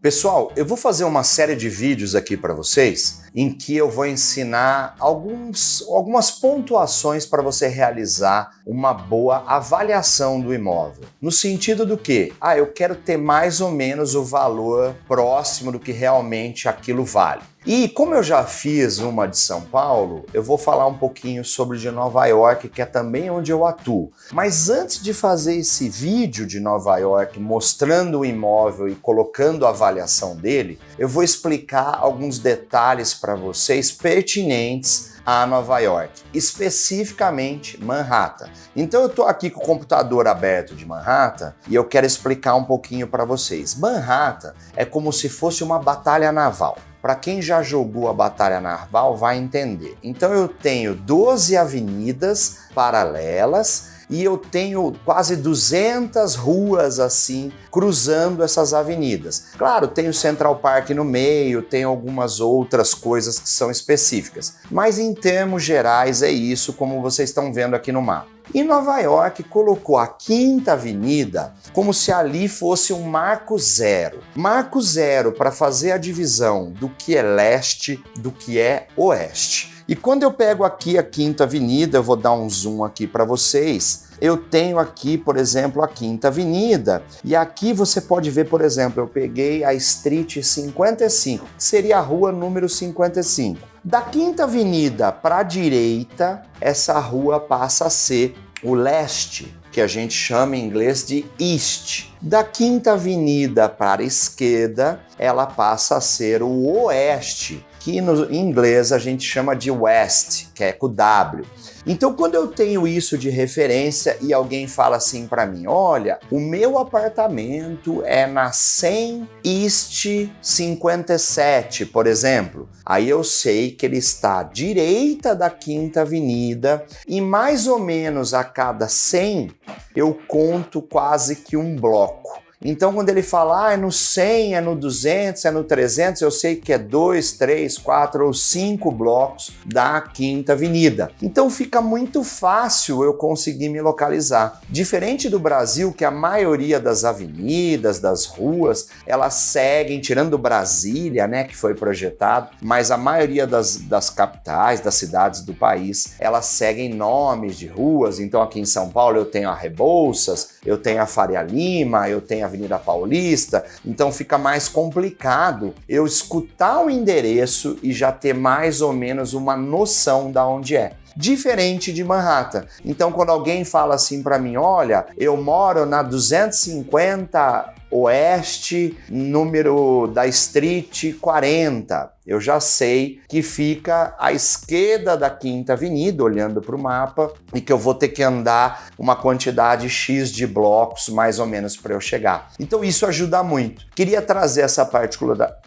Pessoal, eu vou fazer uma série de vídeos aqui para vocês em que eu vou ensinar algumas pontuações para você realizar uma boa avaliação do imóvel. No sentido do que? Eu quero ter mais ou menos o valor próximo do que realmente aquilo vale. E como eu já fiz uma de São Paulo, eu vou falar um pouquinho sobre de Nova York, que é também onde eu atuo. Mas antes de fazer esse vídeo de Nova York mostrando o imóvel e colocando a avaliação dele, eu vou explicar alguns detalhes para vocês pertinentes a Nova York, especificamente Manhattan. Então eu estou aqui com o computador aberto de Manhattan e eu quero explicar um pouquinho para vocês. Manhattan é como se fosse uma batalha naval. Para quem já jogou a Batalha Naval vai entender. Então eu tenho 12 avenidas paralelas e eu tenho quase 200 ruas assim cruzando essas avenidas. Claro, tem o Central Park no meio, tem algumas outras coisas que são específicas, mas em termos gerais é isso, como vocês estão vendo aqui no mapa. E Nova York colocou a Quinta Avenida como se ali fosse um marco zero. Marco zero para fazer a divisão do que é leste do que é oeste. E quando eu pego aqui a Quinta Avenida, eu vou dar um zoom aqui para vocês, eu tenho aqui, por exemplo, a Quinta Avenida, e aqui você pode ver, por exemplo, eu peguei a Street 55, que seria a rua número 55. Da Quinta Avenida para a direita, essa rua passa a ser o leste, que a gente chama em inglês de East. Da Quinta Avenida para a esquerda, ela passa a ser o oeste, que em inglês a gente chama de West, que é com W. Então, quando eu tenho isso de referência e alguém fala assim para mim, olha, o meu apartamento é na 100 East 57, por exemplo, aí eu sei que ele está à direita da Quinta Avenida e mais ou menos a cada 100 eu conto quase que um bloco. Então, quando ele fala, é no 100, é no 200, é no 300, eu sei que é 2, 3, 4 ou 5 blocos da Quinta Avenida. Então, fica muito fácil eu conseguir me localizar. Diferente do Brasil, que a maioria das avenidas, das ruas, elas seguem, tirando Brasília, né, que foi projetado, mas a maioria das capitais, das cidades do país, elas seguem nomes de ruas. Então, aqui em São Paulo, eu tenho a Rebouças, eu tenho a Faria Lima, eu tenho a Avenida Paulista, então fica mais complicado eu escutar o endereço e já ter mais ou menos uma noção da onde é. Diferente de Manhattan. Então, quando alguém fala assim para mim, olha, eu moro na 250 Oeste, número da Street 40, eu já sei que fica à esquerda da Quinta Avenida, olhando para o mapa, e que eu vou ter que andar uma quantidade X de blocos, mais ou menos, para eu chegar. Então isso ajuda muito. Queria trazer essa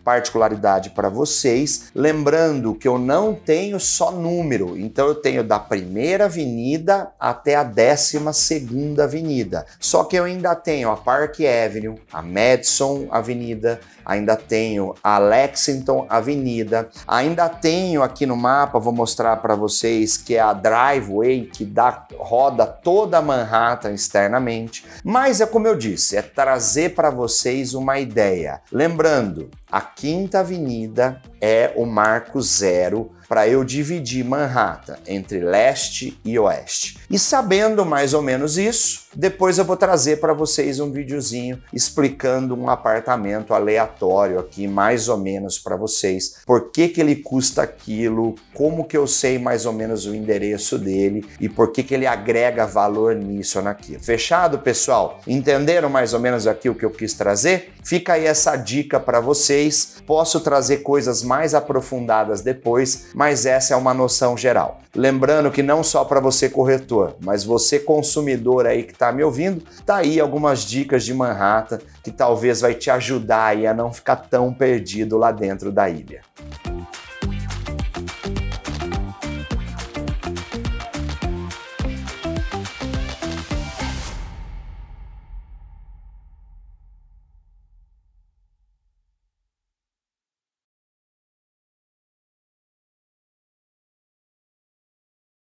particularidade para vocês, lembrando que eu não tenho só número, então eu tenho da primeira avenida até a 12ª avenida. Só que eu ainda tenho a Park Avenue, a Madison Avenida, ainda tenho a Lexington Avenida, ainda tenho aqui no mapa, vou mostrar para vocês, que é a Driveway, que roda toda Manhattan externamente. Mas é como eu disse, é trazer para vocês uma ideia. Lembrando, a Quinta Avenida é o marco zero para eu dividir Manhattan entre leste e oeste. E sabendo mais ou menos isso, depois eu vou trazer para vocês um videozinho explicando um apartamento aleatório aqui, mais ou menos para vocês, por que ele custa aquilo, como que eu sei mais ou menos o endereço dele e por que ele agrega valor nisso ou naquilo. Fechado, pessoal? Entenderam mais ou menos aqui o que eu quis trazer? Fica aí essa dica para vocês. Posso trazer coisas mais aprofundadas depois, mas essa é uma noção geral. Lembrando que não só para você corretor, mas você consumidor aí que está me ouvindo, tá aí algumas dicas de Manhattan que talvez vai te ajudar aí a não ficar tão perdido lá dentro da ilha.